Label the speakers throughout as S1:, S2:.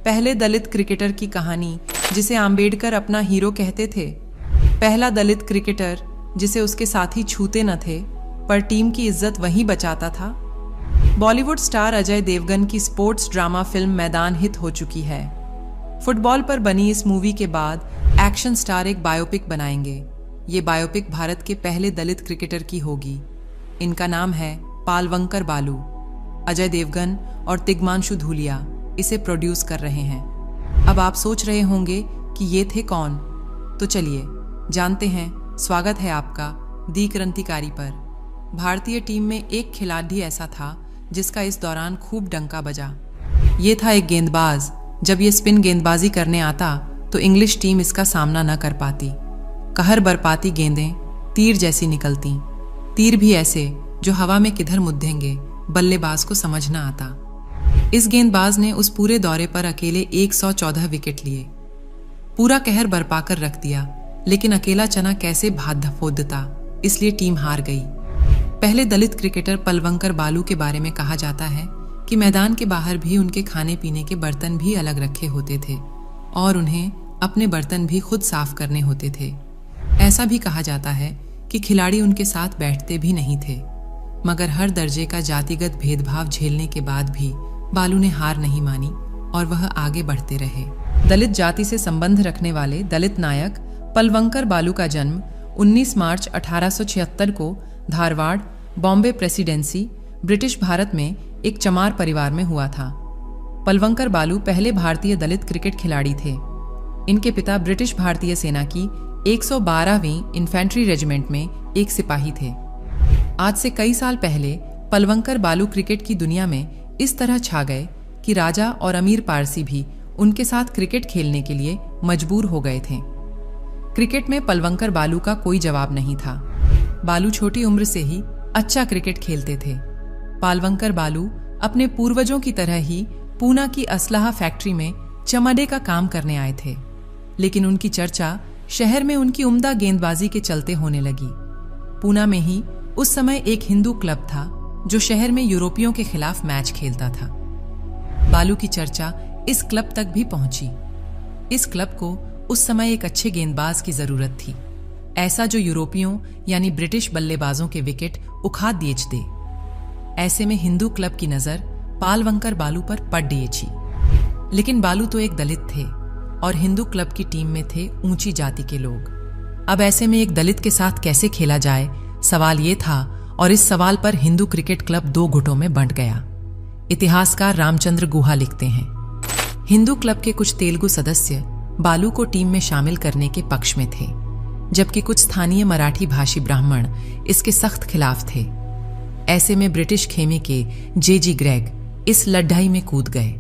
S1: पहले दलित क्रिकेटर की कहानी जिसे आम्बेडकर अपना हीरो कहते थे। पहला दलित क्रिकेटर जिसे उसके साथी छूते न थे, पर टीम की इज्जत वही बचाता था। बॉलीवुड स्टार अजय देवगन की स्पोर्ट्स ड्रामा फिल्म मैदान हिट हो चुकी है। फुटबॉल पर बनी इस मूवी के बाद एक्शन स्टार एक बायोपिक बनाएंगे। ये बायोपिक भारत के पहले दलित क्रिकेटर की होगी। इनका नाम है पालवंकर बालू। अजय देवगन और तिग्मांशु धूलिया इसे प्रोड्यूस कर रहे हैं। अब आप सोच रहे होंगे कि ये थे कौन, तो चलिए जानते हैं। स्वागत है आपका दी क्रांतिकारी पर। भारतीय टीम में एक खिलाड़ी ऐसा था जिसका इस दौरान खूब डंका बजा। ये था एक गेंदबाज। जब ये स्पिन गेंदबाजी करने आता तो इंग्लिश टीम इसका सामना न कर पाती। कहर बरपाती गेंदें तीर जैसी निकलती, तीर भी ऐसे जो हवा में किधर मुद्देंगे बल्लेबाज को समझ न आता। इस गेंदबाज ने उस पूरे दौरे पर अकेले 114 विकेट लिए, पूरा कहर बरपाकर रख दिया। लेकिन अकेला चना कैसे भात धफोदता, इसलिए टीम हार गई। पहले दलित क्रिकेटर पालवंकर बालू के बारे में कहा जाता है कि मैदान के बाहर भी उनके खाने पीने के बर्तन भी अलग रखे होते थे और उन्हें अपने बर्तन भी खुद साफ करने होते थे। ऐसा भी कहा जाता है कि खिलाड़ी उनके साथ बैठते भी नहीं थे। मगर हर दर्जे का जातिगत भेदभाव झेलने के बाद भी बालू ने हार नहीं मानी और वह आगे बढ़ते रहे। दलित जाति से संबंध रखने वाले दलित नायक पालवंकर बालू का जन्म 19 मार्च 1876 को धारवाड़, बॉम्बे प्रेसिडेंसी, ब्रिटिश भारत में एक चमार परिवार में हुआ था। पालवंकर बालू पहले भारतीय दलित क्रिकेट खिलाड़ी थे। इनके पिता ब्रिटिश भारतीय सेना की 112वीं इन्फेंट्री रेजिमेंट में एक सिपाही थे। आज से कई साल पहले पालवंकर बालू क्रिकेट की दुनिया में इस तरह छा गए कि राजा और अमीर पारसी भी उनके साथ क्रिकेट खेलने के लिए मजबूर हो गए थे। क्रिकेट में पालवंकर बालू का कोई जवाब नहीं था। बालू छोटी उम्र से ही अच्छा क्रिकेट खेलते थे। पालवंकर बालू अपने पूर्वजों की तरह ही पूना की असलाहा फैक्ट्री में चमड़े का काम करने आए थे, लेकिन उनकी चर्चा शहर में उनकी उम्दा गेंदबाजी के चलते होने लगी। पूना में ही उस समय एक हिंदू क्लब था जो शहर में यूरोपियों के खिलाफ मैच खेलता था। बालू की चर्चा इस क्लब तक भी पहुंची। इस क्लब को उस समय एक अच्छे गेंदबाज की जरूरत थी, ऐसा जो यूरोपियों यानी ब्रिटिश बल्लेबाजों के विकेट उखाड़ दीच दे। ऐसे में हिंदू क्लब की नजर पालवंकर बालू पर पड़ गई थी। लेकिन बालू तो एक दलित थे और हिंदू क्लब की टीम में थे ऊंची जाति के लोग। अब ऐसे में एक दलित के साथ कैसे खेला जाए, सवाल ये था। और इस सवाल पर हिंदू क्रिकेट क्लब दो गुटों में बंट गया। इतिहासकार रामचंद्र गुहा लिखते हैं, हिंदू क्लब के कुछ तेलुगु सदस्य बालू को टीम में शामिल करने के पक्ष में थे, जबकि कुछ स्थानीय मराठी भाषी ब्राह्मण इसके सख्त खिलाफ थे। ऐसे में ब्रिटिश खेमे के जे.जी. ग्रेग इस लड़ाई में कूद गए।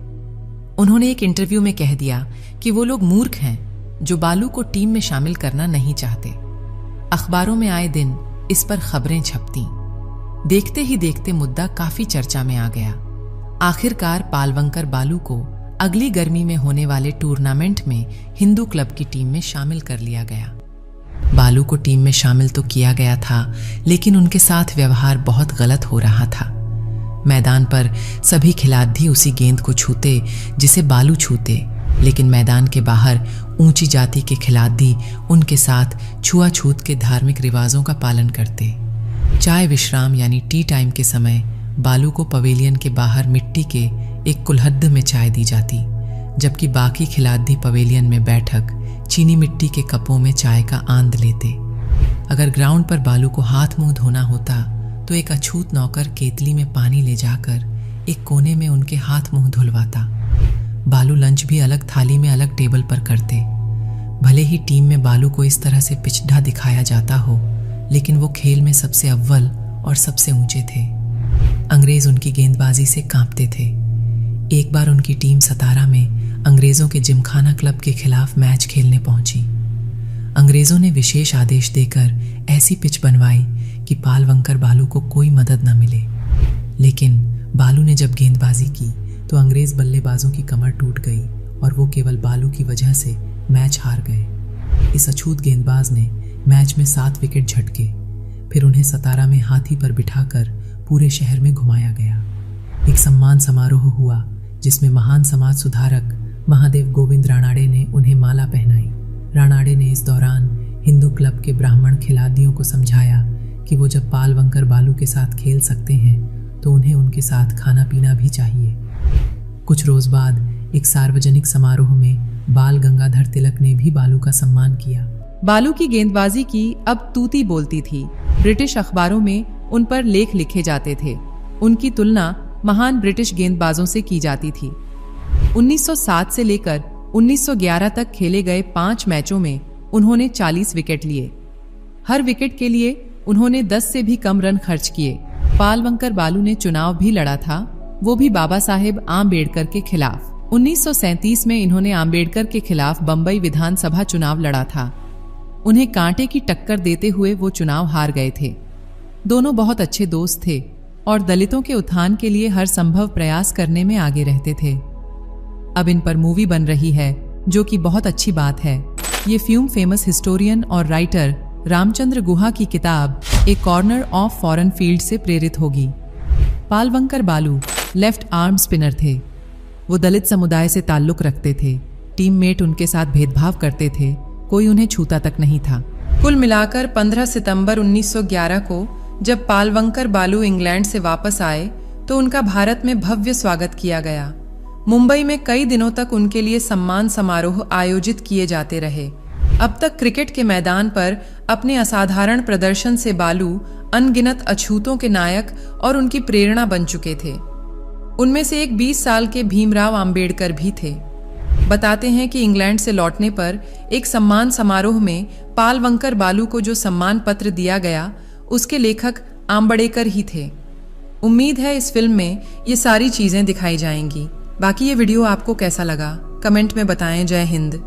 S1: उन्होंने एक इंटरव्यू में कह दिया कि वो लोग मूर्ख हैं जो बालू को टीम में शामिल करना नहीं चाहते। अखबारों में आए दिन इस पर खबरें छपती। देखते ही देखते मुद्दा काफी चर्चा में आ गया। आखिरकार पालवंकर बालू को अगली गर्मी में होने वाले टूर्नामेंट में हिंदू क्लब की टीम में शामिल कर लिया गया। बालू को टीम में शामिल तो किया गया था, लेकिन उनके साथ व्यवहार बहुत गलत हो रहा था। मैदान पर सभी खिलाड़ी उसी गेंद को छूते जिसे बालू छूते, लेकिन मैदान के बाहर ऊंची जाति के खिलाड़ी उनके साथ छुआछूत के धार्मिक रिवाजों का पालन करते। चाय विश्राम यानी टी टाइम के समय बालू को पवेलियन के बाहर मिट्टी के एक कुल्हड़ में चाय दी जाती, जबकि बाकी खिलाड़ी पवेलियन में बैठक चीनी मिट्टी के कपों में चाय का आनंद लेते। अगर ग्राउंड पर बालू को हाथ मुंह धोना होता तो एक अछूत नौकर केतली में पानी ले जाकर एक कोने में उनके हाथ मुंह धुलवाता। बालू लंच भी अलग थाली में अलग टेबल पर करते। भले ही टीम में बालू को इस तरह से पिछड़ा दिखाया जाता हो, लेकिन वो खेल में सबसे अव्वल और सबसे ऊंचे थे। अंग्रेज उनकी गेंदबाजी से कांपते थे। एक बार उनकी टीम सतारा में अंग्रेजों के जिमखाना क्लब के खिलाफ मैच खेलने पहुंची। अंग्रेजों ने विशेष आदेश देकर ऐसी पिच बनवाई कि पालवंकर बालू को कोई मदद न मिले। लेकिन बालू ने जब गेंदबाजी की तो अंग्रेज बल्लेबाजों की कमर टूट गई और वो केवल बालू की वजह से मैच हार गए। इस अछूत गेंदबाज ने मैच में 7 विकेट झटके। फिर उन्हें सतारा में हाथी पर बिठाकर पूरे शहर में घुमाया गया। एक सम्मान समारोह हुआ जिसमें महान समाज सुधारक
S2: महादेव गोविंद रानाडे ने उन्हें माला पहनाई। रानाडे ने इस दौरान हिंदू क्लब के ब्राह्मण खिलाड़ियों को समझाया कि वो जब पालवंकर बालू के साथ खेल सकते हैं तो उन्हें उनके साथ खाना पीना भी चाहिए। कुछ रोज बाद एक सार्वजनिक समारोह में बाल गंगाधर तिलक ने भी बालू का सम्मान किया।
S1: बालू की गेंदबाजी की अब तूती बोलती थी। ब्रिटिश अखबारों में उन पर लेख लिखे जाते थे। उनकी तुलना महान ब्रिटिश गेंदबाजों से की जाती थी। 1907 से लेकर 1911 तक खेले गए 5 मैचों में उन्होंने 40 विकेट लिए। हर विकेट के लिए उन्होंने 10 से भी कम रन खर्च किए। पालवंकर बालू ने चुनाव भी लड़ा था, वो भी बाबा साहेब आम्बेडकर के खिलाफ। 1937 में इन्होंने आम्बेडकर के खिलाफ बंबई विधानसभा चुनाव लड़ा था। उन्हें कांटे की टक्कर देते हुए वो चुनाव हार गए थे। दोनों बहुत अच्छे दोस्त थे और दलितों के उत्थान के लिए हर संभव प्रयास करने में आगे रहते थे। अब इन पर मूवी बन रही है, जो कि बहुत अच्छी बात है। ये फिल्म फेमस हिस्टोरियन और राइटर रामचंद्र गुहा की किताब ए कॉर्नर ऑफ फॉरेन फील्ड से प्रेरित होगी। पालवंकर बालू लेफ्ट आर्म स्पिनर थे। वो दलित समुदाय से ताल्लुक रखते थे। टीममेट उनके साथ भेदभाव करते थे, कोई उन्हें छूता तक नहीं था। कुल मिलाकर 15 सितंबर 1911 को जब पालवंकर बालू इंग्लैंड से वापस आए तो उनका भारत में भव्य स्वागत किया गया। मुंबई में कई दिनों तक उनके लिए सम्मान समारोह आयोजित किए जाते रहे। अब तक क्रिकेट के मैदान पर अपने असाधारण प्रदर्शन से बालू अनगिनत अछूतों के नायक और उनकी प्रेरणा बन चुके थे। उनमें से एक 20 साल के भीमराव आम्बेडकर भी थे। बताते हैं कि इंग्लैंड से लौटने पर एक सम्मान समारोह में पालवंकर बालू को जो सम्मान पत्र दिया गया उसके लेखक आम्बेडकर ही थे। उम्मीद है इस फिल्म में ये सारी चीजें दिखाई जाएंगी। बाकी ये वीडियो आपको कैसा लगा कमेंट में बताएं। जय हिंद।